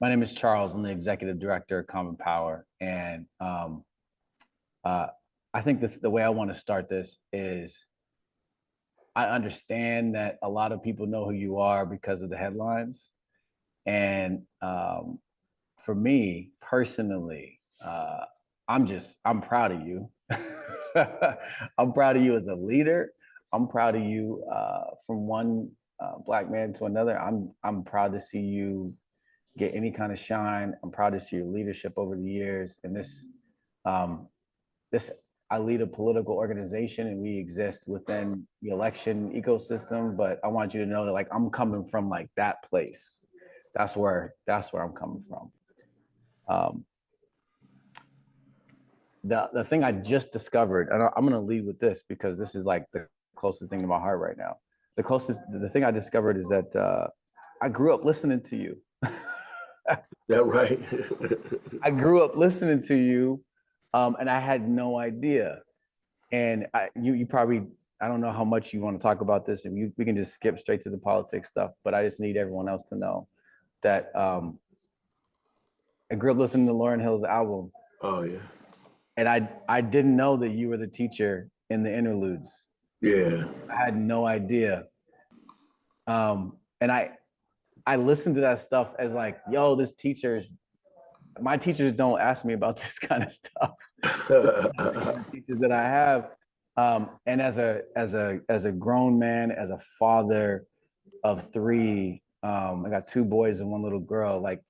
My name is Charles. I'm the executive director of Common Power. And uh, I think the way I want to start this is I understand that a lot of people know who you are because of the headlines. And for me personally, I'm proud of you. I'm proud of you as a leader. I'm proud of you from one black man to another. I'm proud to see you get any kind of shine. I'm proud to see your leadership over the years. And um, this, I lead a political organization, and we exist within the election ecosystem. But I want you to know that, like, I'm coming from like that place. That's where I'm coming from. Um, the thing I just discovered, and I'm going to lead with this because this is like the closest thing to my heart right now. The thing I discovered is that I grew up listening to you. That right. I grew up listening to you, and I had no idea. And you probably, I don't know how much you want to talk about this, and we can just skip straight to the politics stuff. But I just need everyone else to know that I grew up listening to Lauryn Hill's album, Oh yeah. and I didn't know that you were the teacher in the interludes. Yeah. I had no idea. And I listened to that stuff as like, yo, this teacher's my teachers don't ask me about this kind of stuff. This is not the kind of teachers that I have. And as a grown man, as a father of three, I got two boys and one little girl. Like,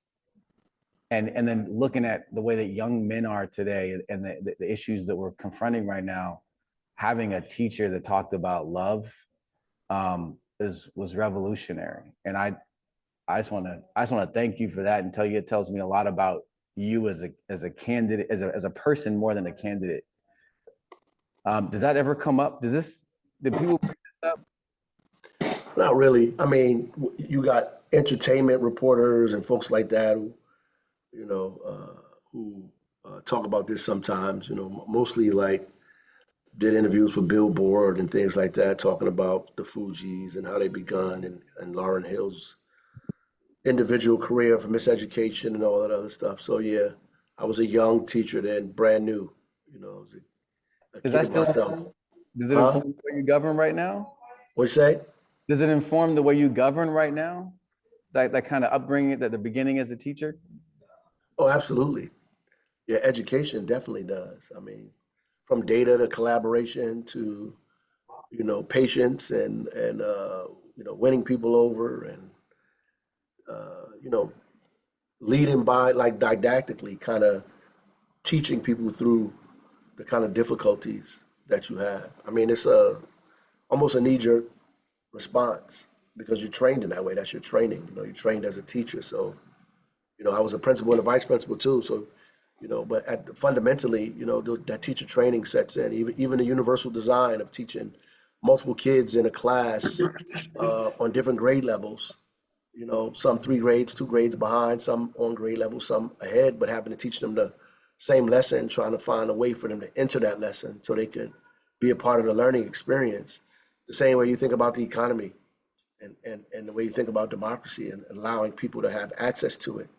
and then looking at the way that young men are today and the issues that we're confronting right now, having a teacher that talked about love was revolutionary. And I just want to thank you for that and tell you it tells me a lot about you as a candidate, as a person more than a candidate. Does that ever come up? Did people bring this up? Not really. I mean, you got entertainment reporters and folks like that who, you know, who talk about this sometimes. Mostly like did interviews for Billboard and things like that, talking about the Fugees and how they begun and Lauryn Hill's individual career for miseducation and all that other stuff. So yeah, I was a young teacher then, brand new. I was a Does that kid still myself. inform, does it Huh? inform the way you govern right now? What you say? Does it inform the way you govern right now? That kind of upbringing, that the beginning as a teacher? Oh, absolutely. Yeah, education definitely does. I mean, from data to collaboration to patience and winning people over and uh, you know leading by like didactically, kind of teaching people through the kind of difficulties that you have. I mean, it's a almost a knee jerk response because you're trained in that way. That's your training. You're trained as a teacher. So, I was a principal and a vice principal too. So, but fundamentally, that teacher training sets in. Even the universal design of teaching multiple kids in a class on different grade levels. Some 3 grades, 2 grades behind, some on grade level, some ahead, but happen to teach them the same lesson, trying to find a way for them to enter that lesson so they could be a part of the learning experience. The same way you think about the economy and the way you think about democracy and allowing people to have access to it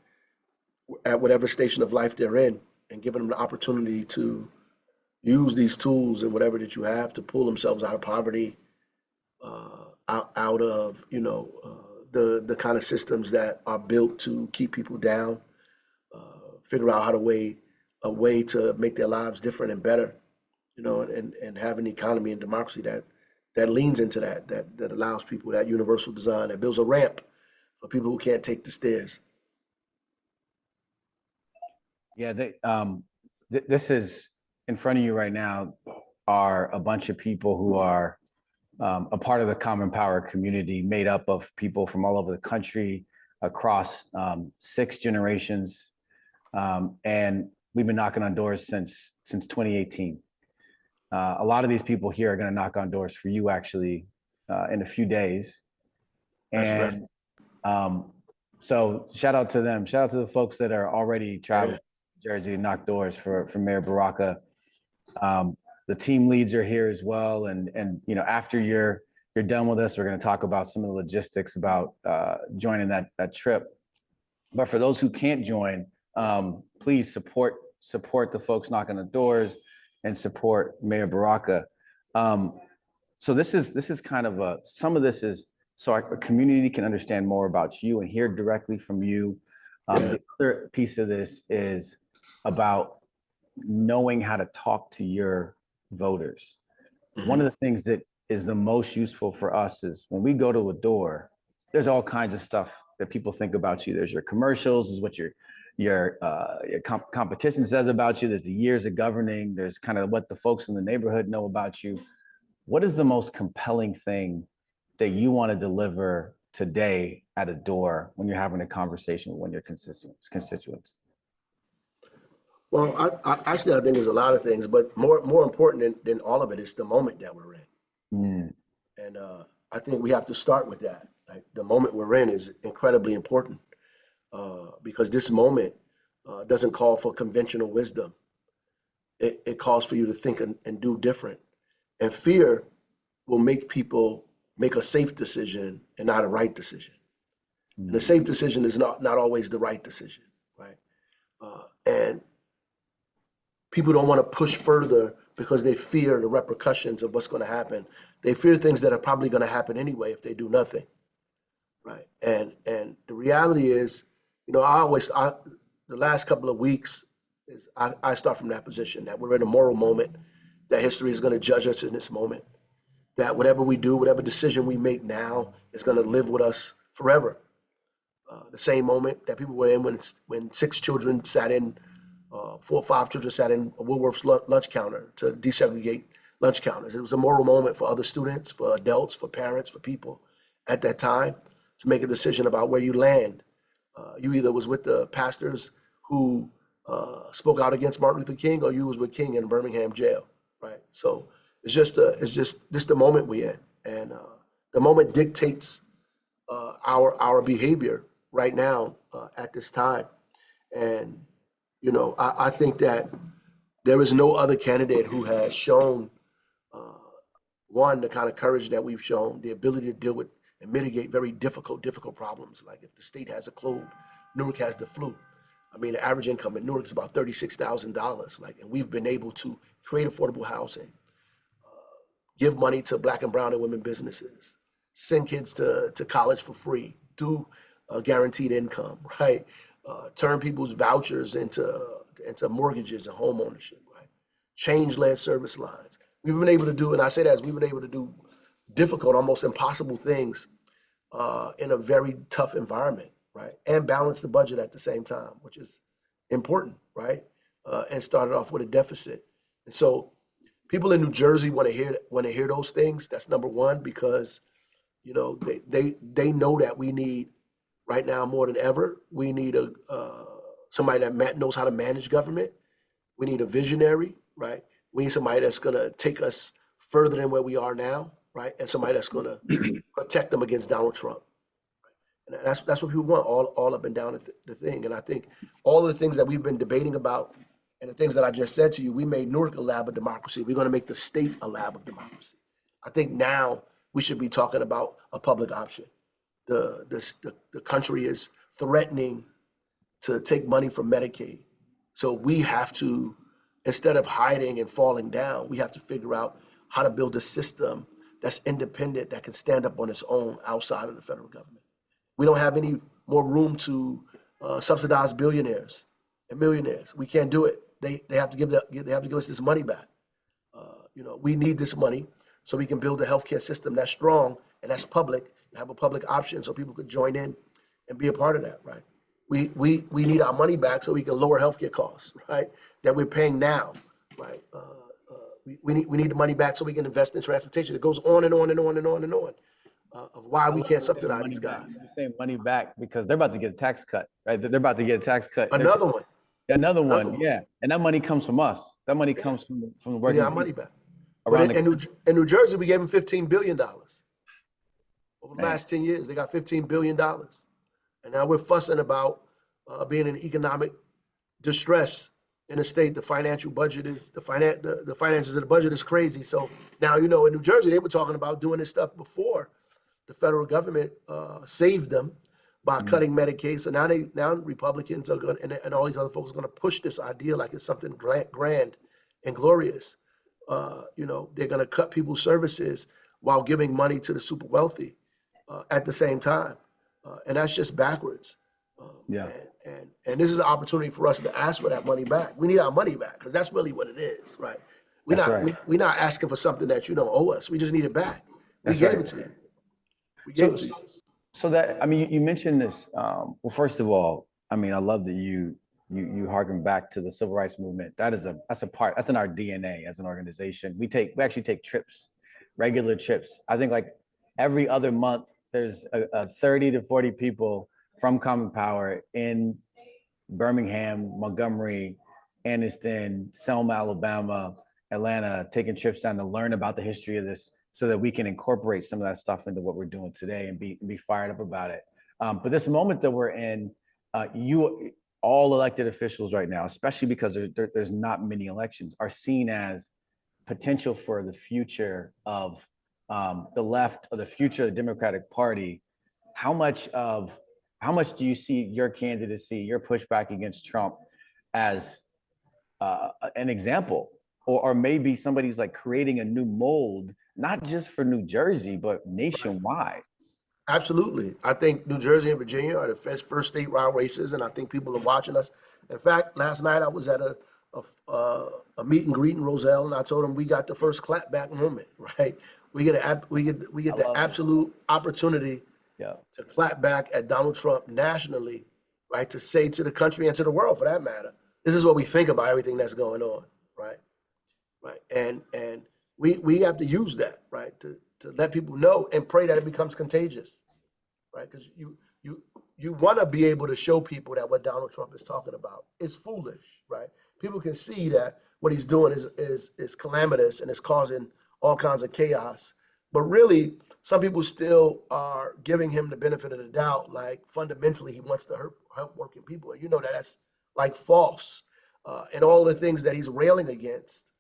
at whatever station of life they're in and giving them the opportunity to use these tools and whatever that you have to pull themselves out of poverty, out of the kind of systems that are built to keep people down, figure out how to a way to make their lives different and better, and have an economy and democracy that leans into that allows people that universal design that builds a ramp for people who can't take the stairs. Yeah, this is in front of you right now are a bunch of people who are a part of the Common Power community, made up of people from all over the country, across 6 generations, and we've been knocking on doors since 2018. A lot of these people here are going to knock on doors for you actually in a few days, That's right. and so shout out to them. Shout out to the folks that are already Yeah. traveling to Jersey to knock doors for Mayor Baraka. The team leads are here as well, and after you're done with us, we're going to talk about some of the logistics about joining that trip. But for those who can't join, please support the folks knocking the doors and support Mayor Baraka. So this is kind of some of this is so our community can understand more about you and hear directly from you. The other piece of this is about knowing how to talk to your voters. One of the things that is the most useful for us is when we go to a door, there's all kinds of stuff that people think about you. There's your commercials, is what your competition says about you. There's the years of governing. There's kind of what the folks in the neighborhood know about you. What is the most compelling thing that you want to deliver today at a door when you're having a conversation with one of your constituents? Well, actually, I think there's a lot of things, but more important than all of it is the moment that we're in. Mm. And I think we have to start with that. Like, the moment we're in is incredibly important because this moment doesn't call for conventional wisdom. It calls for you to think and do different. And fear will make people make a safe decision and not a right decision. And the safe decision is not always the right decision, right? And people don't want to push further because they fear the repercussions of what's going to happen. They fear things that are probably going to happen anyway if they do nothing, right? And the reality is, the last couple of weeks is I start from that position that we're in a moral moment, that history is going to judge us in this moment, that whatever we do, whatever decision we make now is going to live with us forever. The same moment that people were in when 6 children sat in 4 or 5 children sat in Woolworth's lunch counter to desegregate lunch counters. It was a moral moment for other students, for adults, for parents, for people at that time to make a decision about where you land. You either was with the pastors who spoke out against Martin Luther King, or you was with King in Birmingham jail, right? So it's just the moment we're in, and the moment dictates our behavior right now at this time. And I think that there is no other candidate who has shown, one, the kind of courage that we've shown, the ability to deal with and mitigate very difficult problems. Like if the state has a cold, Newark has the flu. I mean, the average income in Newark is about $36,000. And we've been able to create affordable housing, give money to Black and brown and women businesses, send kids to college for free, do guaranteed income, right? Turn people's vouchers into mortgages and home ownership, right? Change lead service lines. We've been able to do, and I say that as we've been able to do difficult, almost impossible things in a very tough environment, right? And balance the budget at the same time, which is important, right? And started off with a deficit. And so people in New Jersey want to hear those things. That's number one, because they know that we need right now more than ever. We need somebody that knows how to manage government. We need a visionary, right? We need somebody that's going to take us further than where we are now, right? And somebody that's going to protect them against Donald Trump. And that's what people want, all up and down the thing. And I think all of the things that we've been debating about and the things that I just said to you, we made Newark a lab of democracy. We're going to make the state a lab of democracy. I think now we should be talking about a public option. The country is threatening to take money from Medicaid. So we have to, instead of hiding and falling down, we have to figure out how to build a system that's independent, that can stand up on its own outside of the federal government. We don't have any more room to subsidize billionaires and millionaires. We can't do it. They have to give us this money back. We need this money so we can build a healthcare system that's strong and that's public, have a public option so people could join in and be a part of that, right? We need our money back so we can lower healthcare costs, right? That we're paying now, right? We need the money back so we can invest in transportation. It goes on and on and on and on and on of why we can't subsidize these guys. You're saying money back because they're about to get a tax cut, right? They're about to get a tax cut. Another one. Another one, yeah. And that money comes from us. That money comes from the We working need our people money back. around But in New Jersey, we gave them $15 billion. Over the last 10 years, they got $15 billion. And now we're fussing about being in economic distress in a state. The financial budget is, the finances of the budget is crazy. So now, in New Jersey, they were talking about doing this stuff before the federal government saved them. by Mhm. cutting Medicaid. So now Republicans are going, and all these other folks are going to push this idea like it's something grand and glorious. They're going to cut people's services while giving money to the super wealthy at the same time, and that's just backwards. Yeah, And this is an opportunity for us to ask for that money back. We need our money back because that's really what it is, right? We're that's not right. we're not asking for something that you don't owe us. We just need it back. We That's gave right. it to you. We gave So, it to you. so that, I mean, you mentioned this. Well, first of all, I mean, I love that you harken back to the civil rights movement. That's in our DNA as an organization. We actually take trips, regular trips. I think like every other month there's a 30 to 40 people from Common Power in Birmingham, Montgomery, Anniston, Selma, Alabama, Atlanta, taking trips down to learn about the history of this so that we can incorporate some of that stuff into what we're doing today and be fired up about it. But this moment that we're in, you all elected officials right now, especially because there's not many elections, are seen as potential for the future of the left or the future of the Democratic Party. How much of how much do you see your candidacy, your pushback against Trump, as an example, or maybe somebody's like creating a new mold, not just for New Jersey but Right. nationwide? Absolutely. I think New Jersey and Virginia are the first statewide races, and I think people are watching us. In fact, last night I was at a meet and greet in Roselle, and I told them we got the first clapback moment. Right? We get I the love it. absolute opportunity Yeah, to clap back at Donald Trump nationally, right? To say to the country and to the world, for that matter, this is what we think about everything that's going on, right? Right, and we have to use that, right, to let people know and pray that it becomes contagious, right? Because you want to be able to show people that what Donald Trump is talking about is foolish, right? People can see that what he's doing is calamitous and is causing all kinds of chaos. But really, some people still are giving him the benefit of the doubt, like fundamentally he wants to help working people, and you know that that's like false. And all the things that he's railing against,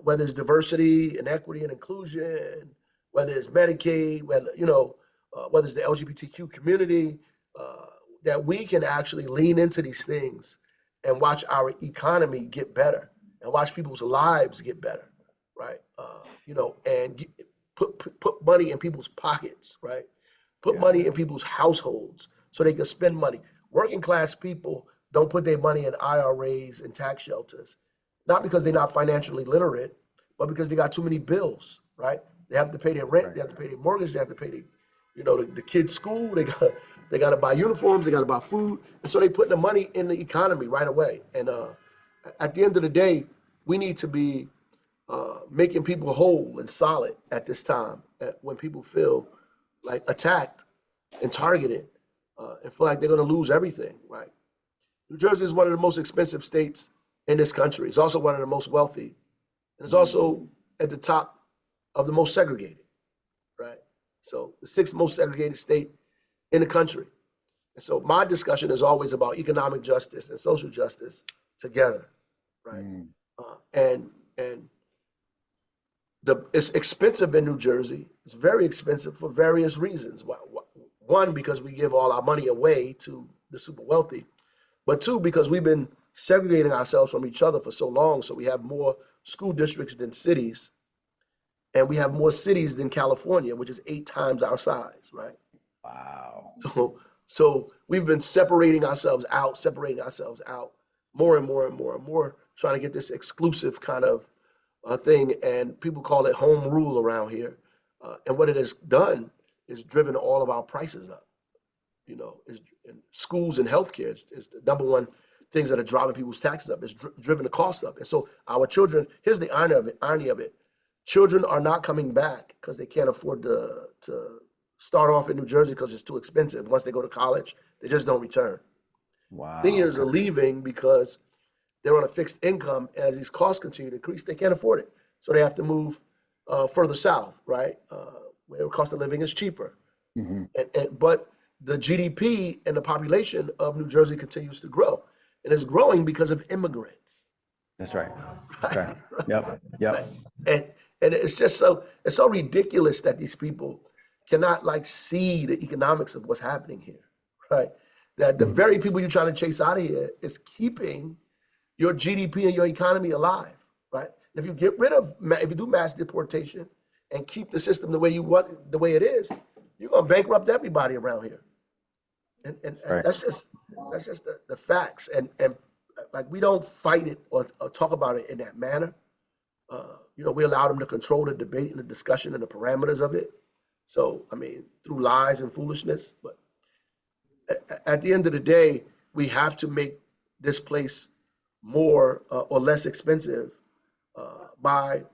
whether it's diversity and equity and inclusion, whether it's Medicaid, whether it's the LGBTQ community, uh, that we can actually lean into these things and watch our economy get better and watch people's lives get better, right? And put money in people's pockets, right? Put yeah, money in people's households so they can spend money. Working class people don't put their money in IRAs and tax shelters, not because they're not financially literate, but because they got too many bills, right? They have to pay their rent, right. they have to pay their mortgage, they have to pay the kids' school, they gotta buy uniforms, they gotta buy food, and so they put the money in the economy right away. And at the end of the day, we need to be making people whole and solid at this time, when people feel like attacked and targeted, and feel like they're going to lose everything. Right? New Jersey is one of the most expensive states in this country. It's also one of the most wealthy, and it's Mm, also at the top of the most segregated. Right? So the sixth most segregated state in the country. And so my discussion is always about economic justice and social justice together. Right? mm, And it's expensive in New Jersey. It's very expensive for various reasons. One, because we give all our money away to the super wealthy, but two, because we've been segregating ourselves from each other for so long. So we have more school districts than cities, and we have more cities than California, which is 8 times our size, right? wow. So we've been separating ourselves out more and more and more and more, trying to get this exclusive kind of thing, and people call it home rule around here. And what it has done is driven all of our prices up. In schools and healthcare is the number one things that are driving people's taxes up. It's driven the cost up, and so our children. Here's the irony of it: children are not coming back because they can't afford to start off in New Jersey because it's too expensive. Once they go to college, they just don't return. Wow. Seniors are leaving because they're on a fixed income. As these costs continue to increase, they can't afford it. So they have to move further south, right? Where the cost of living is cheaper. Hmm. But the GDP and the population of New Jersey continues to grow. And it's growing because of immigrants, That's right. Okay. right? Yep. Right. Yep. And it's so ridiculous that these people cannot like see the economics of what's happening here, right? That the Mhm. very people you're trying to chase out of here is keeping your GDP and your economy alive, right? If you get rid of, if you do mass deportation and keep the system the way you want, the way it is, you're gonna bankrupt everybody around here, and Right. that's just the facts, and like we don't fight it or talk about it in that manner. We allow them to control the debate and the discussion and the parameters of it. So, I mean, through lies and foolishness. But at the end of the day, we have to make this place more or less expensive by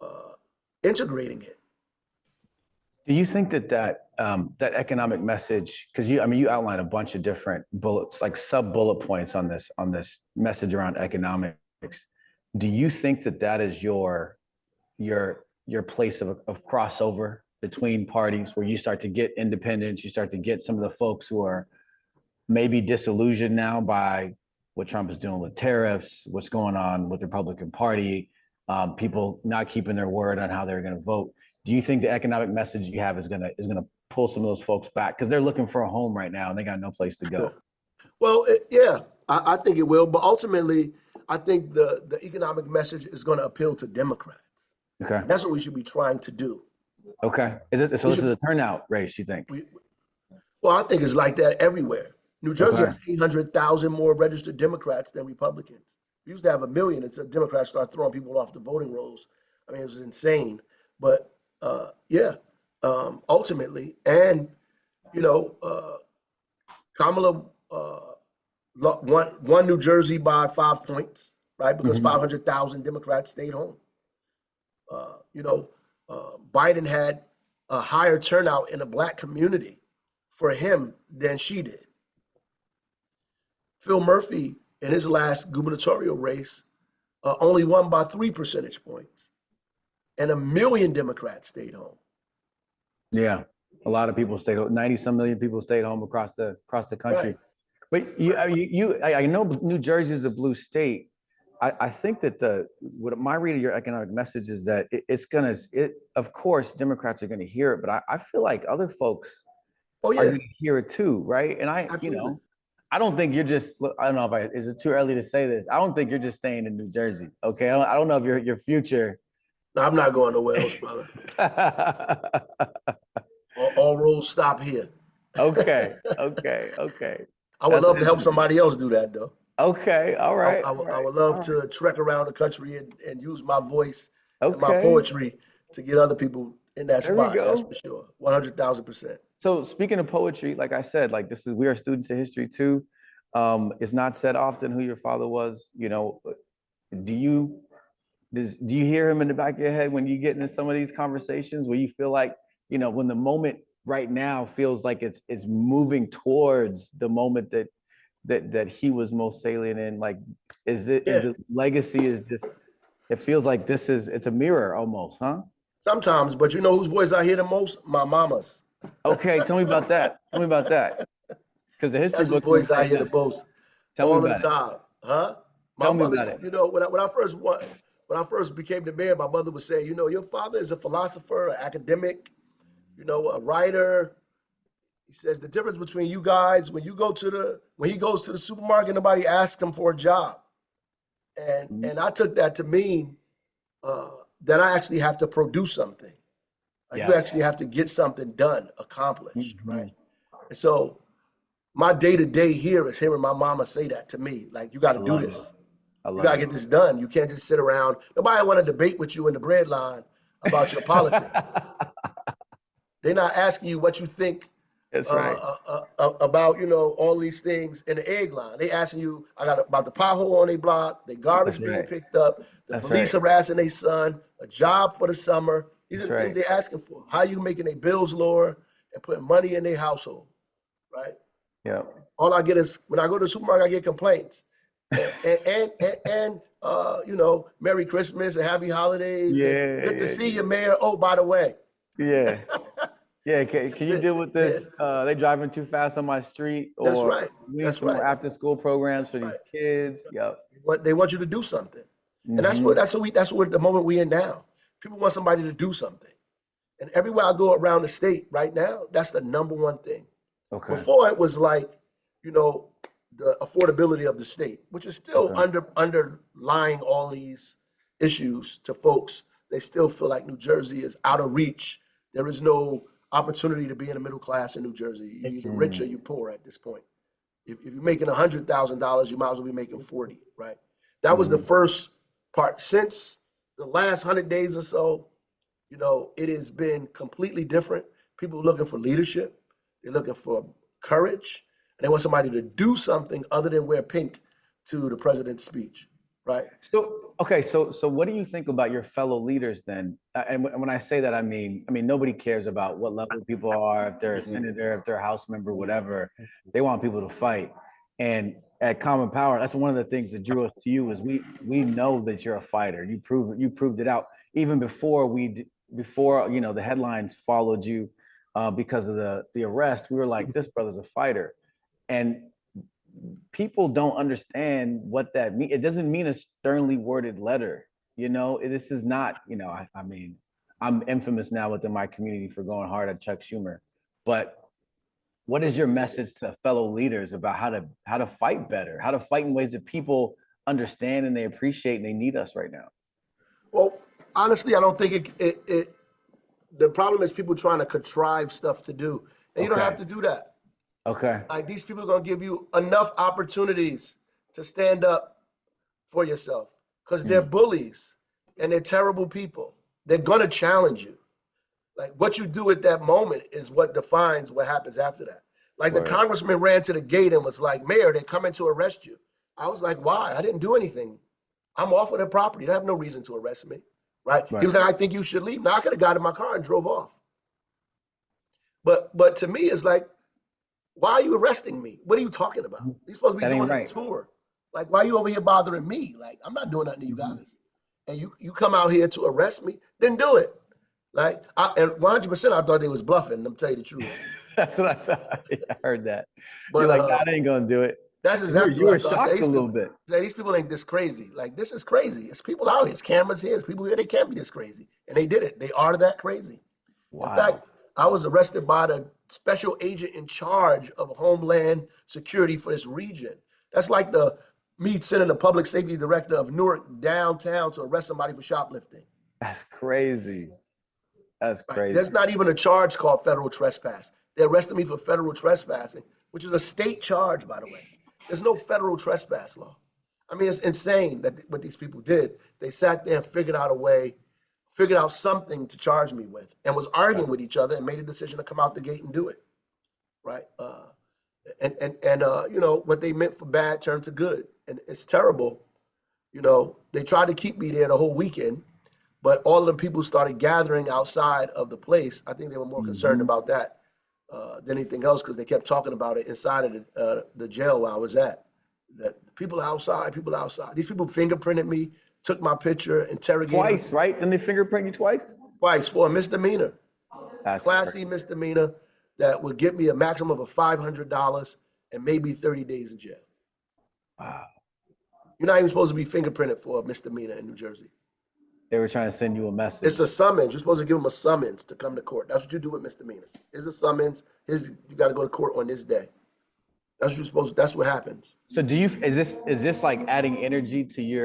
uh, integrating it. Do you think that economic message, because you outline a bunch of different bullets, like sub bullet points on this message around economics. Do you think that is your place of crossover between parties, where you start to get independents, you start to get some of the folks who are maybe disillusioned now by what Trump is doing with tariffs, what's going on with the Republican Party, people not keeping their word on how they're going to vote. Do you think the economic message you have is gonna pull some of those folks back, because they're looking for a home right now and they got no place to go? Well, yeah, I think it will, but ultimately, I think the economic message is going to appeal to Democrats, Okay. and that's what we should be trying to do. Okay. Is it so? We This is should, a turnout race, you think? we, well, I think it's like that everywhere. New Jersey Okay. has 800,000 more registered Democrats than Republicans. We used to have a million until Democrats started throwing people off the voting rolls. I mean, it was insane. But yeah, ultimately, and you know, Kamala won New Jersey by 5 points, right? Because Mhm. 500,000 Democrats stayed home. Uh, you know, Biden had a higher turnout in the black community for him than she did. Phil Murphy, in his last gubernatorial race, only won by 3 percentage points, and a million Democrats stayed home. Yeah, a lot of people stayed. 90 some million people stayed home across the Right, country. But right. I know New Jersey is a blue state. I think that what my read of your economic message is that it's gonna of course Democrats are gonna hear it, but I feel like other folks Oh are yeah, gonna hear it too, right? And absolutely. I don't think you're just, I don't know if is it too early to say this? I don't think you're just staying in New Jersey. Okay. I don't know if your future. No, I'm not going nowhere else, brother. All roads stop here. Okay. Okay. Okay. I would That's love to help interesting. somebody else do that, though. Okay. All I, right. I, All would, I right. would love All right. to trek around the country and use my voice and my Okay. poetry to get other people in that There we spot. That's for go. sure. 100,000%. So speaking of poetry, like I said, like we are students of history too. It's not said often who your father was. Do you do you hear him in the back of your head when you get into some of these conversations where you feel like, when the moment right now feels like it's moving towards the moment that he was most salient in? Like, is Yeah. the legacy is just, it feels like it's a mirror almost, huh? Sometimes, but you know whose voice I hear the most? My mama's. Okay, tell me about that. Tell me about that. Because the history That's whose books don't voice I say hear the nothing. most Tell me all of the about it. time. Huh? My Tell me mother, about it. when I first became the mayor, my mother would say, your father is a philosopher, an academic, a writer. He says the difference between you guys when he goes to the supermarket, nobody asks him for a job, Mhm. and I took that to mean uh, that I actually have to produce something. Like you Yes. actually have to get something done, accomplished, right? Mhm. And so my day to day here is hearing my mama say that to me. Like you got I to do love it. this. I You love gotta it. get this done. You can't just sit around. Nobody want to debate with you in the bread line about your politics. They're not asking you what you think That's right. about all these things in the egg line. They asking you I got about the pothole on their block, the That's garbage being right. picked up, the That's police right. harassing their son, a job for the summer. These are That's the things right. they're asking for. How you making their bills lower and putting money in their household, right? Yeah. All I get is when I go to the supermarket, I get complaints. And Merry Christmas and Happy Holidays and Yeah. good to Yeah. see you, Mayor. Oh, by the way, Yeah. Yeah. Can you deal with yeah, this? They driving too fast on my street, that's or right. we need That's some more right. after school programs That's for these right. kids. Yep. What they want you to do something, and Hmm. that's what the moment we're in now. People want somebody to do something, and everywhere I go around the state right now, that's the number one thing. Okay. Before it was like, you know, the affordability of the state, which is still Okay. underlying all these issues to folks. They still feel like New Jersey is out of reach. There is no opportunity to be in the middle class in New Jersey. You're either rich or Mm, you're poor at this point. If you're making $100,000, you might as well be making 40, right? That was the mhm. first part. Since the last 100 days or so, it has been completely different. People are looking for leadership. They're looking for courage. And they want somebody to do something other than wear pink to the president's speech, right? So okay, so what do you think about your fellow leaders then? And when I say that, I mean nobody cares about what level people are, if they're a Mhm. senator, if they're a House member, whatever. They want people to fight. And at Common Power, that's one of the things that drew us to you is we know that you're a fighter. You proved it out even before the headlines followed you because of the arrest. We were like, this brother's a fighter, and people don't understand what that means. It doesn't mean a sternly worded letter. This is not, I mean, I'm infamous now within my community for going hard at Chuck Schumer. But what is your message to fellow leaders about how to fight better, how to fight in ways that people understand and they appreciate and they need us right now? Well, honestly, I don't think the problem is people trying to contrive stuff to do. And you don't have Okay. to do that. Okay. Like these people are going to give you enough opportunities to stand up for yourself because they're Mm, bullies and they're terrible people. They're going to challenge you. Like what you do at that moment is what defines what happens after that. Like the right. congressman ran to the gate and was like, Mayor, they're coming to arrest you. I was like, why? I didn't do anything. I'm off of their property. They have no reason to arrest me. Right? He Right. was like, I think you should leave. Now I could have got in my car and drove off. But to me, it's like, why are you arresting me? What are you talking about? You're supposed to be That ain't doing a right. tour. Like, why are you over here bothering me? Like, I'm not doing nothing to you Mhm. guys. And you come out here to arrest me, then do it. Like, and 100%, I thought they was bluffing. I'm tell you the truth. That's what I saw. I heard that. You're But like, nah, I ain't gonna do it. that's So you were, exactly you what I were thought. I said, shocked a little bit. these people ain't this crazy. Like, this is crazy. It's people out here. It's cameras here. It's people here. They can't be this crazy. And they did it. They are that crazy. In fact, Wow. I was arrested by the special agent in charge of Homeland Security for this region. That's like the me sending the public safety director of Newark downtown to arrest somebody for shoplifting. That's crazy. That's Right? There's crazy. not even a charge called federal trespass. They arrested me for federal trespassing, which is a state charge, by the way. There's no federal trespass law. I mean, it's insane that what these people did. They sat there and figured out a way, figured out something to charge me with, and was arguing with each other and made a decision to come out the gate and do it. Right? What they meant for bad turned to good, and it's terrible. They tried to keep me there the whole weekend, but all of the people started gathering outside of the place. I think they were more concerned Hmm. about that than anything else because they kept talking about it inside of the jail where I was at. That people outside, people outside. These people fingerprinted me, took my picture, interrogated me Twice, right? Didn't they fingerprint you twice? twice for a misdemeanor, a That's Class C crazy. misdemeanor that would get me a maximum of $500 and maybe 30 days in jail. Wow. You're not even supposed to be fingerprinted for a misdemeanor in New Jersey. They were trying to send you a It's a message. summons. You're supposed to give them a summons to come to court. That's what you do with misdemeanors. Here's a summons. You got to go to court on this day. That's what you're supposed to. That's what happens. So is this like adding energy to Oh, you?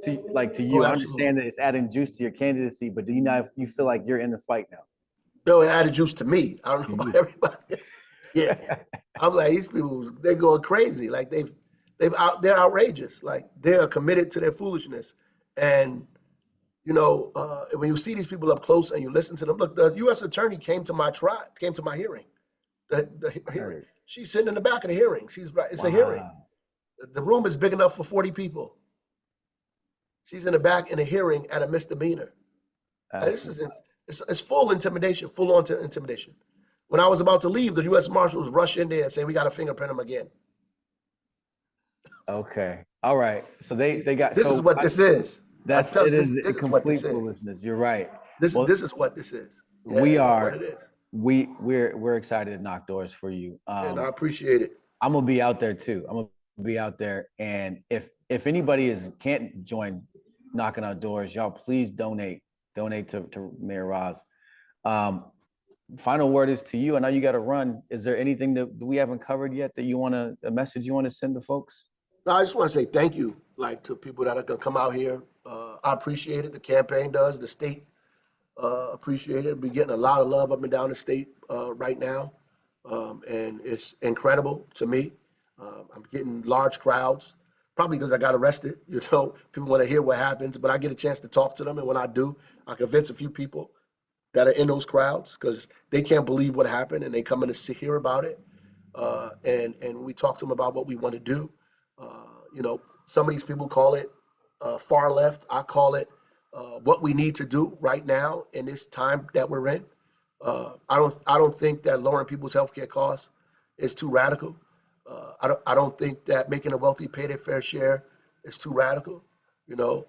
I absolutely. understand that it's adding juice to your candidacy, but do you feel like you're in the fight now? No, it added juice to me. I don't To know about you. everybody. Yeah, I'm like these people. They're going crazy. Like they're outrageous. Like they're committed to their foolishness. And when you see these people up close and you listen to them, look, the U.S. attorney came to my hearing. The I hearing. heard. She's sitting in the back of the hearing. She's right. It's a hearing. Wow. The room is big enough for 40 people. She's in the back in a hearing at a misdemeanor. That's This is it's full intimidation, full on intimidation. When I was about to leave, the U.S. Marshals rushed in there and said, "We got to fingerprint him again." okay. All right. So they got This is so what this is. I'm that's telling it you, is this a is what this complete is. foolishness. You're right. This Well, this is what this is. Yeah, we this is what are it is. we're excited to knock doors for you. And I appreciate it. I'm gonna be out there too. I'm gonna be out there, and if anybody can't join knocking on doors, y'all please donate to Mayor Ras. Um, final word is to you. I know you got to run. Is there anything that we haven't covered yet that you want to, a message you want to send to folks? No, I just want to say thank you, like to people that are gonna come out here. I appreciate it. The campaign does. The state appreciate it. We're getting a lot of love up and down the state right now, and it's incredible to me. I'm getting large crowds, probably because I got arrested. You know, people want to hear what happens, but I get a chance to talk to them, and when I do, I convince a few people that are in those crowds because they can't believe what happened, and they come in to hear about it. And we talk to them about what we want to do. You know, some of these people call it far left. I call it what we need to do right now in this time that we're in. I don't think that lowering people's healthcare costs is too radical. I don't think that making the wealthy pay their fair share is too radical. You know,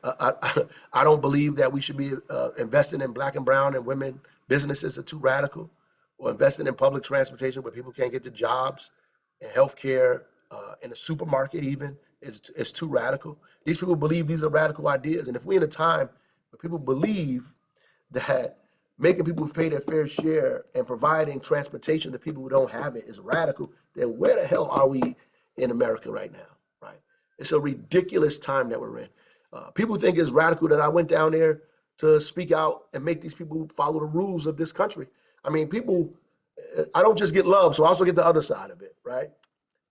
I don't believe that we should be investing in black and brown and women businesses are too radical, or investing in public transportation where people can't get to jobs and healthcare in the supermarket even is too radical. These people believe these are radical ideas, and if we're in a time where people believe that making people pay their fair share and providing transportation to people who don't have it is radical, then where the hell are we in America right now, right? It's a ridiculous time that we're in. People think it's radical that I went down there to speak out and make these people follow the rules of this country. I mean, people, I don't just get love, so I also get the other side of it, right?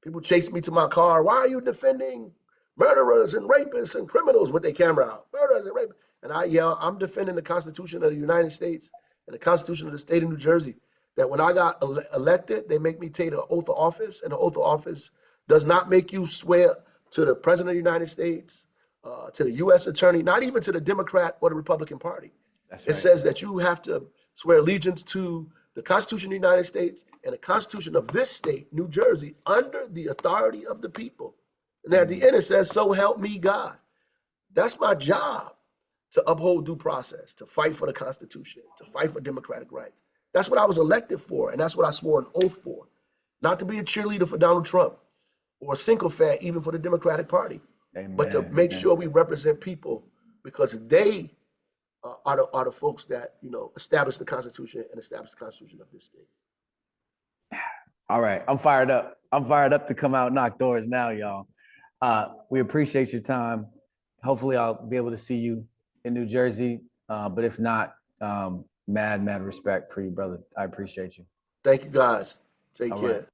People chase me to my car. Why are you defending murderers and rapists and criminals with their camera out? Murderers and rapists. And I yell, I'm defending the Constitution of the United States and the Constitution of the state of New Jersey. That when I got elected, they make me take the oath of office, and the oath of office does not make you swear to the President of the United States, to the U.S. Attorney, not even to the Democrat or the Republican Party. That's It right. says that you have to swear allegiance to the Constitution of the United States and the Constitution of this state, New Jersey, under the authority of the people. And at the end, it says, so help me God. That's my job, to uphold due process, to fight for the Constitution, to fight for democratic rights. That's what I was elected for, and that's what I swore an oath for. Not to be a cheerleader for Donald Trump or a sycophant even for the Democratic Party, but to Amen. make Amen. sure we represent people because they are the folks that establish the Constitution and establish the Constitution of this state. All right. I'm fired up. I'm fired up to come out and knock doors now, y'all. We appreciate your time. Hopefully I'll be able to see you in New Jersey. But if not, mad respect for you, brother. I appreciate you. Thank you, guys. Take All care. right.